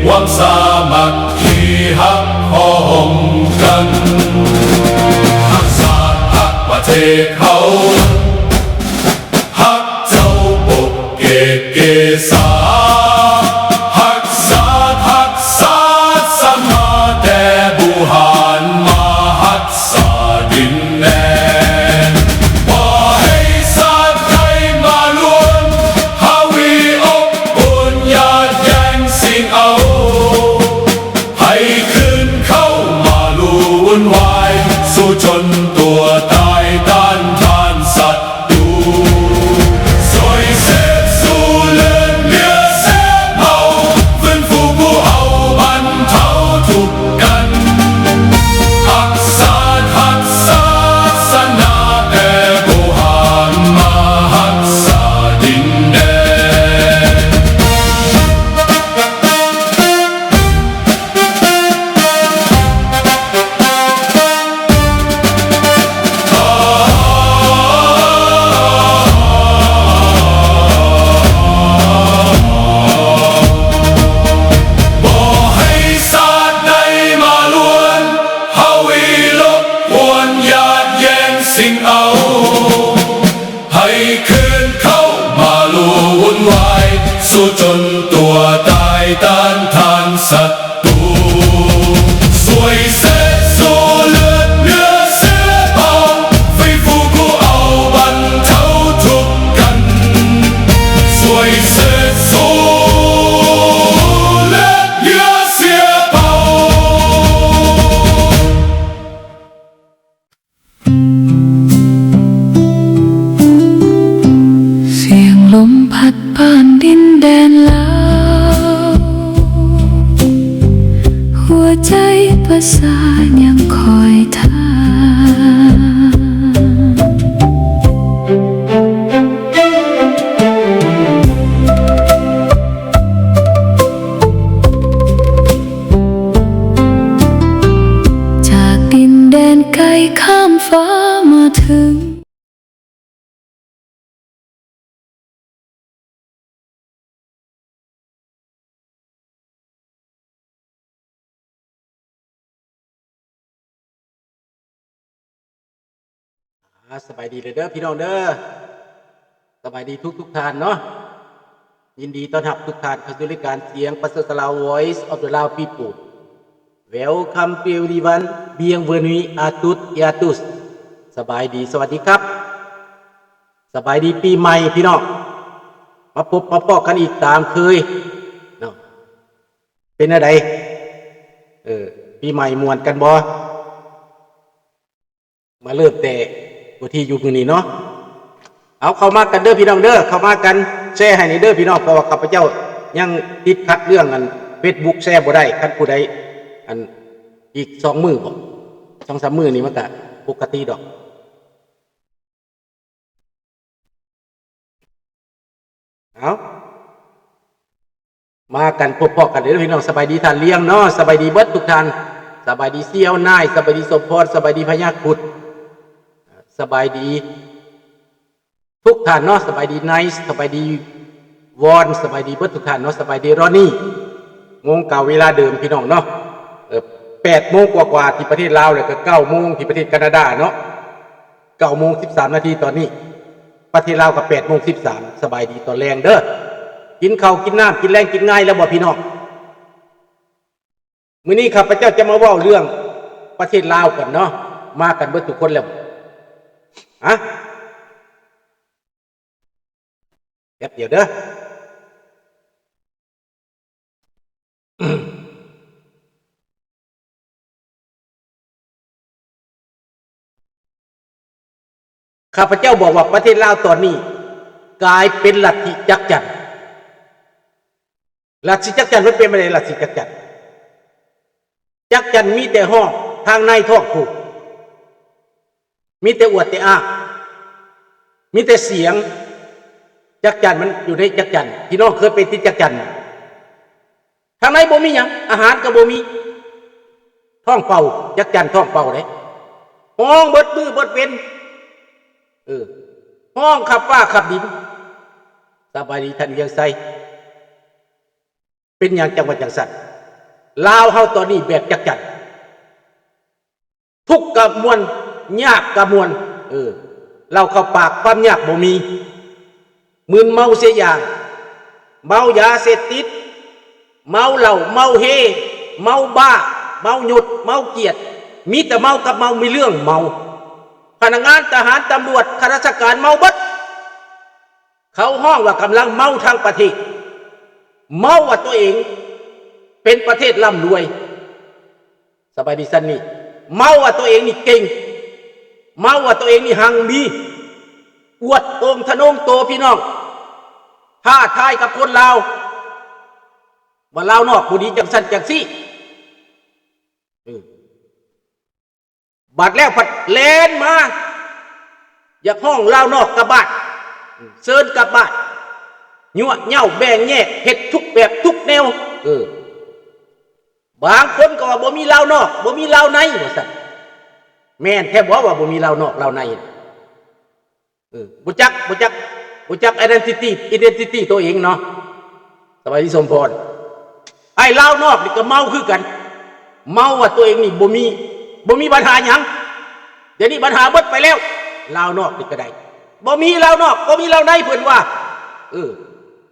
หวังสามัคคีฮักพ้องกันฮักชาติฮักประเทศเขาฮักเจ้าปกเกตเกษาฮักษาสมาแต่บุหารมาฮักษาดินแดนบ่ให้ชาติไทยมารวมฮาวีอบอุ่นอย่าแย่งสิ่งเอาให้คืนเข้ามาลู่วุ่นวายสู้จนตัวตายต้านทานศัตรูสวยเสพสู้เลือดเนื้อเสียเผาฟื้นฟูผู้เอาบรรเทาทุกข์กันฮักษาศาสนาแต่บ่ห่างมาฮักษาดินแดนบ่ให้ชาติใดมาล้วนฮาวีรบกวนญาติแย่งสิ่งเอาให้คืนเข้ามาลู่วุ่นวายสู้จนตัวตายต้านทานศัตรูสวยเสพสู้เลือดเนื้อเสียเผาฟื้นฟูผู้เอาบรรเทาทุกข์กันสวยเสพสู้เลือดเนื้อเสียเผา เสียงลมพัดผ่านดินแดนลาวหัวใจประสานยังคอยท่าจากดินแดนไกลข้ามฟ้ามาถึงสบายดีเลยเด้อพี่น้องเด้อสบายดีทุกท่านเนาะยินดีต้อนรับทุกท่านเข้าสู่รายการเสียงประเสริฐลาว Voice of the Lao People Welcome to everyone Bienvenue à tous et à tous สบายดีสวัสดีครับสบายดีปีใหม่พี่น้องมาพบมาพบกันอีกตามเคยเนาะเป็นอะไรปีใหม่ม่วนกันบ่มาเริ่มแต่ตัวที่อยู่มื้อนี้เนาะเอาเข้ามากันเด้อพี่น้องเด้อเข้ามากันแชร์ให้นี่เด้อพี่น้องเพราะว่าข้าพเจ้ายังติดขัดเรื่องอัน Facebook แชร์บ่ได้คันผู้ใดอันอีก2 มื้อบ่2-3 มื้อนี่มันก็ปกติดอกเอามากันพบกันเด้อพี่น้องสบายดีท่านเลี้ยงเนาะสบายดีเบิดทุกท่านสบายดีเสี่ยวนายสบายดีสมพรสบายดีพญาครุฑสบายดีทุกท่านเนาะสบายดีไนซ์สบายดีวอนสบายดีเบิดทุกท่านเนาะสบายดีรอนี่งงเก่าเวลาเดิมพี่น้องเนาะ8 โมงกว่าที่ประเทศลาวแล้วก็9 โมงที่ประเทศแคนาดาเนาะ9 โมง 13 นาทีตอนนี้ประเทศลาวก็8 โมง 13สบายดีตอนแรงเด้อกินข้าวกินน้ำกินแรงกินง่ายแล้วบ่พี่น้องมื้อนี้ข้าพเจ้าจะมาเว้าเรื่องประเทศลาวกันเนาะมากันเบิดทุกคนแล้วแป๊บเดียวเด้อข้าพเจ้าบอกว่าประเทศลาวตอนนี้กลายเป็นลัทธิจักรจั่นลัทธิจักรจั่นมันเป็นอะไรลัทธิจักรจั่นจักรจั่นมีแต่ห้องทางในท้องผูกมีแต่อวดแต่อ้างมีแต่เสียงจักรจั่นมันอยู่ในจักรจั่นพี่น้องเคยไปที่จักรจั่นทางในบ่มีหยังอาหารก็บ่มีท้องเป่าจักรจั่นท้องเป่าเด้ห้องเบิดมือเบิดเว้นห้องขับฟ้าขับดินสบายดีท่านเลี้ยงไส้เป็นอย่างจังหวัดจังสัตว์ ลาวเฮาตอนนี้แบบจักจั่นทุกข์กะมวลยากกะมวลเราเข้าปากความยากบ่มีมึนเมาเสียอย่างเมายาเสพติดเมาเหล้าเมาเฮเมาบ้าเมาหยุดเมาเกียรติมีแต่เมากับเมามีเรื่องเมาพนักงานทหารตำรวจข้าราชการเมาบัดเขาห้องว่ากำลังเมาทางประเทศเมาว่าตัวเองเป็นประเทศร่ำรวยสบายดีสันนี่เมาว่าตัวเองนี่เก่งเมาว่าตัวเองนี่หังมีอวดโองทะนงโตพี่น้องท้าทายกับคนลาวว่าลาวนอกบุดีจังสันจังซี่บัดแล้วผัดแลนมาอยากห้องลาวนอกกระบาดเซินกระบาดยั่วเน่าแบ่งแยกเห็ดทุกแบบทุกแนวบางคนก็ว่าบ่มีลาวนอกบ่มีลาวในว่าซั่นแม่นแท้บ่ว่าบ่มีลาวนอกลาวในบ่จักidentity ตัวเองเนาะสบายดีสมพรไอ้ลาวนอกนี่ก็เมาคือกันเมาว่าตัวเองนี่บ่มีปัญหาหยังเดี๋ยวนี้ปัญหาเบิดไปแล้วลาวนอกนี่ก็ได้บ่มีลาวนอกบ่มีลาวในเพิ่นว่า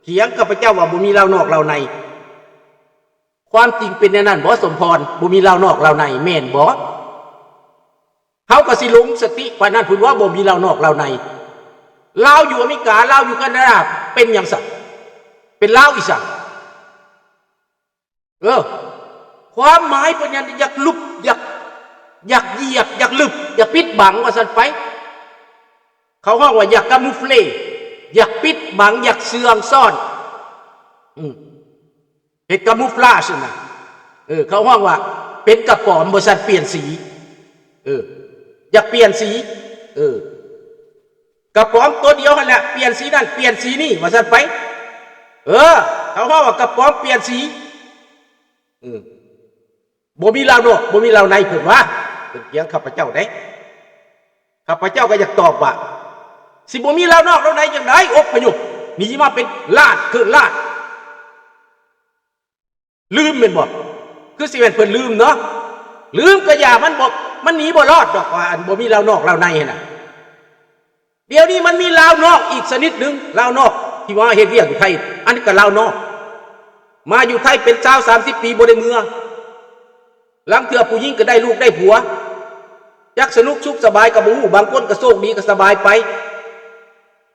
เถียงกับพระเจ้าว่าบ่มีลาวนอกลาวในความจริงเป็นแน่นั้นบ่สมพรบ่มีลาวนอกลาวในแม่นบ่เฮาก็สิหลงสติปานนั้นเพิ่นว่าบ่มีลาวนอกลาวในลาวอยู่อเมริกาลาวอยู่แคนาดาเป็นหยังซั่นเป็นลาวอีสานความหมายเพิ่นอยากลุบอยากเหยียบอยากลึบอยากปิดบังว่าซั่นไปเขาฮ้องว่าอยากกามูฟเลอยากปิดบังอยากเสื่อมซ่อนเฮ็ดกามูฟลาชน่ะเขาฮ้องว่าเป็นกระป๋อมบ่ซั่นเปลี่ยนสีอยากเปลี่ยนสีกระป๋อมตัวเดียวนั่นแหละเปลี่ยนสีนั่นเปลี่ยนสีนี่ว่าซั่นไปเขาฮ้องว่ากระป๋อมเปลี่ยนสีบ่มีลาวนอกบ่มีลาวในเพิ่นว่าเพิ่นเถียงข้าพเจ้าได้ข้าพเจ้าก็อยากตอบว่าสิบ่มีลาวนอกลาวในจังได๋อพยพหนีมาเป็นล้านคือล้านลืมแม่นบ่คือสิแม่นเพิ่นลืมเนาะลืมก็อย่ามันบ่มันหนีบ่รอดดอกว่าอันบ่มีลาวนอกลาวในน่ะเดี๋ยวนี้มันมีลาวนอกอีกชนิดนึงลาวนอกที่ว่าเฮ็ดเวียกอยู่ไทยอันนี้ก็ลาวนอกมาอยู่ไทยเป็น20-30 ปีบ่ได้เมืองหลังเทื่อผู้หญิงก็ได้ลูกได้ผัวยักสนุกสุขสบายกับบ่ฮู้บางคนก็โชคดีก็สบายไป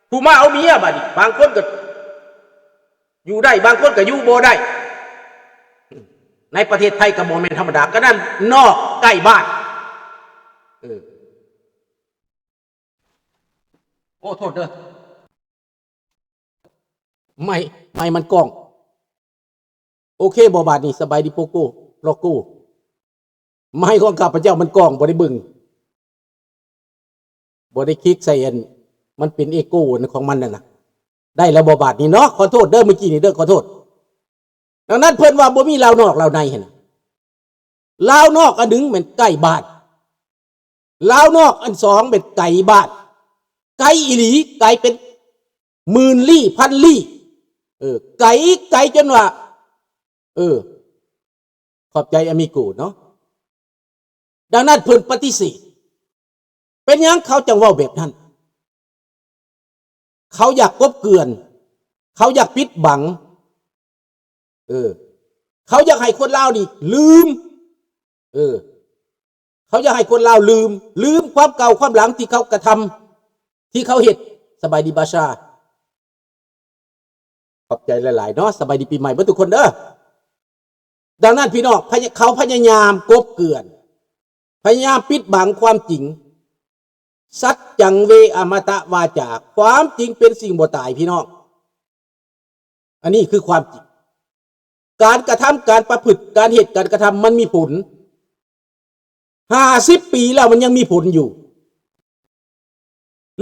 ผู้มาเอาเมียบัดนี้บางคนก็อยู่ได้บางคนก็อยู่บ่ได้ในประเทศไทยก็บ่แม่นธรรมดาก็นั่นนอกใกล้บ้านโอ้โทษเด้อไม่มันกล้องโอเคบ่บาดนี้สบายดีโปโก้โลโก้ไม่ของข้าพเจ้ามันกล้องบ่ได้เบิ่งบ่ได้คลิกใส่อันมันเป็นเอโก้ของมันนั่นน่ะได้แล้วบ่บาดนี้เนาะขอโทษเด้อเมื่อกี้นี่เด้อขอโทษดังนั้นเพิ่นว่าบ่มีลาวนอกลาวในหั่นน่ะลาวนอกอันหนึ่งเป็นใกล้บ้านลาวนอกอันสองเป็นไกลบ้านไกลอีหลีไกลเป็นหมื่นลี้พันลี้ไกลจนว่าขอบใจอามิโกเนาะดังนั้นเพิ่นปฏิเสธเป็นหยังเขาจังเว้าแบบนั้นเขาอยากกบเกลื่อนเขาอยากปิดบังเขาอยากให้คนลาวนี่ลืมเขาอยากให้คนลาวลืมความเก่าความหลังที่เขากระทำที่เขาเฮ็ดสบายดีบาชาขอบใจหลายๆเนาะสบายดีปีใหม่เบิดทุกคนเด้อดังนั้นพี่น้องเขาพยายามกบเกลื่อนพยายามปิดบังความจริงสัจจังเวอมตะวาจาความจริงเป็นสิ่งบ่ตายพี่น้องอันนี้คือความจริงการกระทำการประพฤติการเหตุการกระทำมันมีผล50 ปีแล้วมันยังมีผลอยู่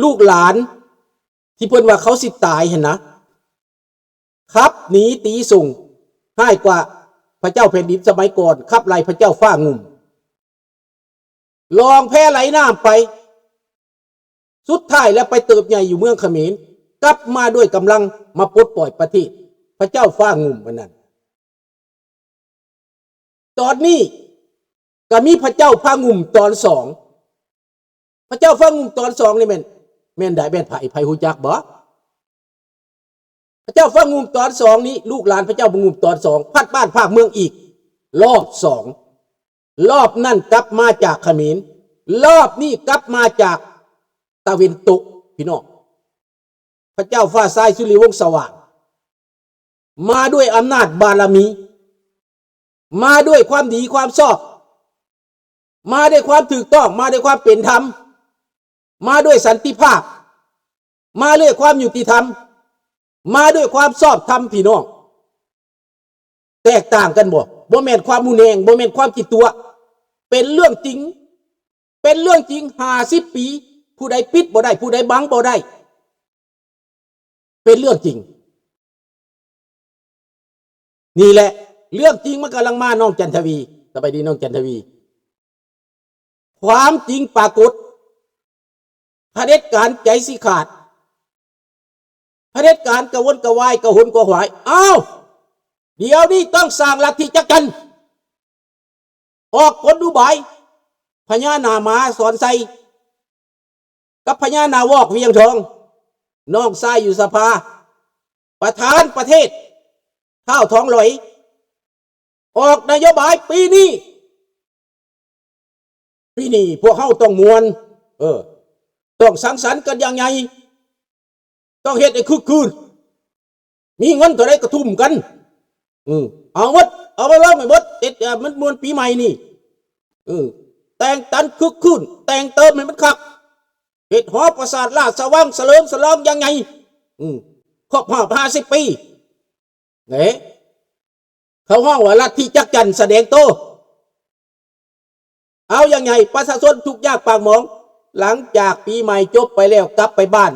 ลูกหลานที่เพิ่นว่าเขาสิตายเห็นนะครับหนีตีส่งง่ายกว่าพระเจ้าแผ่นดินสมัยก่อนขับไล่พระเจ้าฟ้างุ่มลองแพ้ไหลน้ำไปสุดท้ายแล้วไปเติบใหญ่อยู่เมืองเขมรกลับมาด้วยกำลังมาปลดปล่อยประเทศพระเจ้าฟ้างุ่มวันนั้น ตอนนี้ก็มีพระเจ้าพางุ่มตอนสองพระเจ้าพางุ่มตอนสองนี่แม่นได้แม่นไผฮู้จักบ่พระเจ้าพางุ่มตอนสองนี้ลูกหลานพระเจ้าพางุ่มตอนสองพัดบ้านภาคเมืองอีกรอบสองรอบนั่นกลับมาจากเขมรรอบนี้กลับมาจากตะวันตกพี่น้องพระเจ้าฟ้าทรายสุริวงศ์สว่างมาด้วยอำนาจบารมีมาด้วยความดีความชอบมาด้วยความถูกต้องมาด้วยความเป็นธรรมมาด้วยสันติภาพมาด้วยความยุติธรรมมาด้วยความชอบธรรมพี่น้องแตกต่างกันบ่แม่นความมุนแรงบ่แม่นความคิดตัวเป็นเรื่องจริงเป็นเรื่องจริง50 ปีผู้ใดปิดบ่ได้ผู้ใดบังบ่ได้เป็นเรื่องจริงนี่แหละเรื่องจริงมันกำลังมาน้องจันทวีสบายดีน้องจันทวีความจริงปรากฏเผด็จการใจสิขาดเผด็จการกระวนกระวายกระหนกระหวายอ้าวเดี๋ยวนี้ต้องสร้างลัทธิจักรันออกกฎอุบายพญานามาสอนไซกับพญานาวอกเวียงทองน้องชายอยู่สภาประธานประเทศข้าวท้องลอยออกนโยบายปีนี้พวกเขาต้องมวนต้องสังสรรค์กันอย่างไงต้องเฮ็ดให้คึกคืนมีเงินเท่าไรก็ทุ่มกันเอาหมดเอาไปร้องให้หมดมันมวนปีใหม่นี่แต่งตันคึกคืนแต่งเติมให้มันคักเฮ็ดหอประสาทราชสว่างเสลิมสลองยังไงครบ50 ปีเนี่ยเขาห้องว่าลัทธิจักจันแสดงโตเอาอย่างไงประชาชนทุกยากปากหมองหลังจากปีใหม่จบไปแล้วกลับไปบ้าน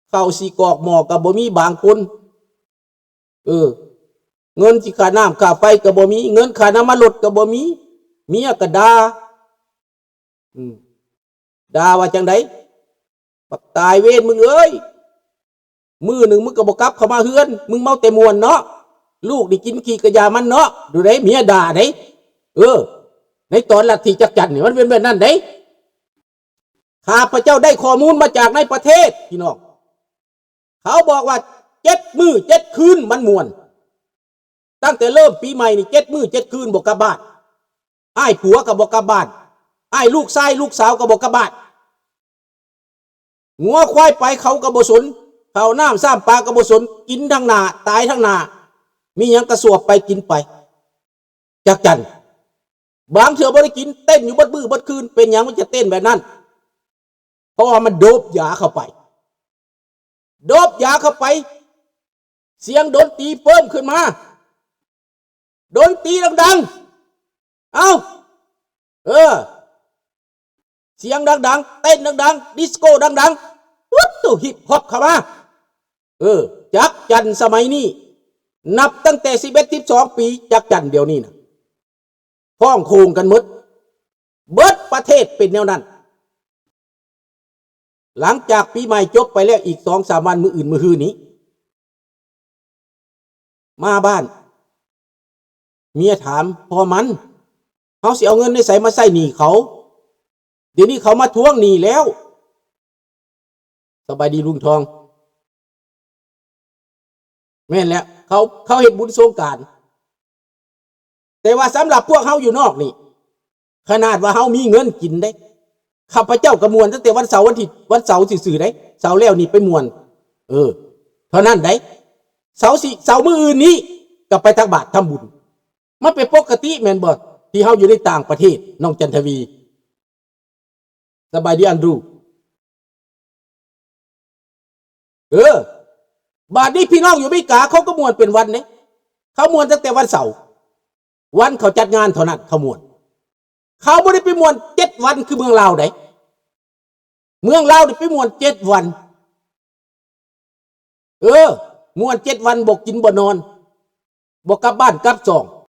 เข้าสีกอกหมอกับบ่มีบางคนเงินสิค่าน้ำค่าไฟกับบ่มีเงินค่าน้ำมันรถกับบ่มีเมียก็ด่าว่าจังไดปักตายเวรมึงเอ้ยมือหนึ่งมึงก็บ่กลับเข้ามาเฮือนมึงเมาแต่มวนเนาะลูกได้กินขี้กระยามันเนาะดูได้เมียด่าได้ในตอนลัทธิจักจันนี่มันเป็นแบบนั้นได้ข้าพเจ้าได้ข้อมูลมาจากในประเทศพี่น้องเขาบอกว่า7 มื้อ 7 คืนมันมวนตั้งแต่เริ่มปีใหม่นี่7 มื้อ 7 คืนบ่กลับบ้านอ้ายผัวก็บ่กลับบ้านอ้ายลูกชายลูกสาวก็บ่กลับบ้านงัวควายไปเขาก็บ่สนเขาน้ำซ้ำปลาก็บ่สนกินทั้งหน้าตายทั้งหน้ามีหยังกระสวบไปกินไปจักจันบางเถื่อบ่ได้กินเต้นอยู่บัดมื้อบัดคืนเป็นหยังมันจะเต้นแบบนั้นเพราะว่ามันโดบยาเข้าไปเสียงดนตรีเพิ่มขึ้นมาดนตรีดังๆเอาเสียงดังๆเต้นดังๆดิสโก้ดังๆวัดตุฮิปฮอปเข้ามาจักจันสมัยนี้นับตั้งแต่11-12 ปีจักจันเดี๋ยวนี้นะพ้องโคงกันหมดเบิดประเทศเป็นแนวนั้นหลังจากปีใหม่จบไปแล้วอีก2-3 วันมื้ออื่นมื้อฮื้อนี้มาบ้านเมียถามพอมันเขาสิเอาเงินในใส่มาใส่หนี้เขาเดี๋ยวนี้เขามาทวงหนี้แล้วสบายดีลุงทองแม่นแล้วเขาเฮ็ดบุญสงกรานต์แต่ว่าสำหรับพวกเฮาอยู่นอกนี่ขนาดว่าเฮามีเงินกินได้ข้าพเจ้ากระมวลตั้งแต่วันเสาร์ซื่อๆได้เสาร์แล้วนี่ไปมวนเท่านั้นได้เสาร์มื้ออื่นนี้ก็ไปตักบาตรทำบุญมันเป็นปกติแม่นบ่ที่เฮาอยู่ในต่างประเทศน้องจันทวีสบายดีอันดูบาดนี้พี่น้องอยู่อเมริกาเขาก็มวนเป็นวันเนี่ยเขามวนตั้งแต่วันเสาร์วันเขาจัดงานเท่านั้นเขามวนเขาไม่ได้ไปมวน7 วันคือเมืองลาวได้เมืองลาวได้ไปมวน7 วันมวน7 วันบอกกินบ่นอนบอกกลับบ้านกลับจอง